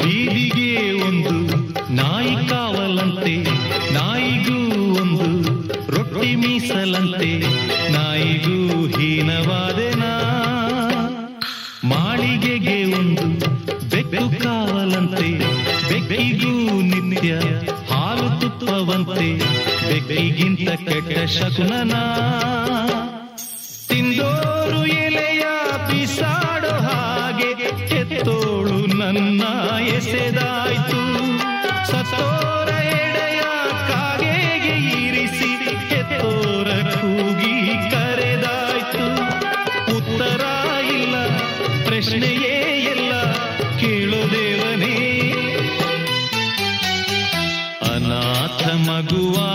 ಬೀದಿಗೆ ಒಂದು ನಾಯಿ ಕಾವಲಂತೆ, ನಾಯಿಗೂ ಒಂದು ರೊಟ್ಟಿ ಮೀಸಲಂತೆ, ನಾಯಿಗೂ ಹೀನವಾದೆನಾ. ಮಾಳಿಗೆಗೆ ಒಂದು ಬೆಕ್ಕು ಕಾವಲಂತೆ, ಬೆಕ್ಕಿಗೂ ನಿತ್ಯ ಹಾಲು ತುಪ್ಪವಂತೆ, ಬೆಕ್ಕಿಗಿಂತ ಕೆಟ್ಟ ಶಕುನನಾ. ತಿಂದೋರು ಎಲೆಯ ಬಿಸಾಡೋ ಹಾಗೆ ಕೆತ್ತೋಳು ನನ್ನ ಎಸೆದಾಯ್ತು. ಸತ್ತೋರ ಎಡೆಯ ಕಾಗೆಗೆ ಇರಿಸಿ ಕೆತ್ತೋರ ಕೂಗಿ ಕರೆದಾಯ್ತು. ಉತ್ತರ ಇಲ್ಲ, ಪ್ರಶ್ನೆಯೇ ಎಲ್ಲ, ಕೇಳೋ ದೇವನೇ. ಅನಾಥ ಮಗುವಾ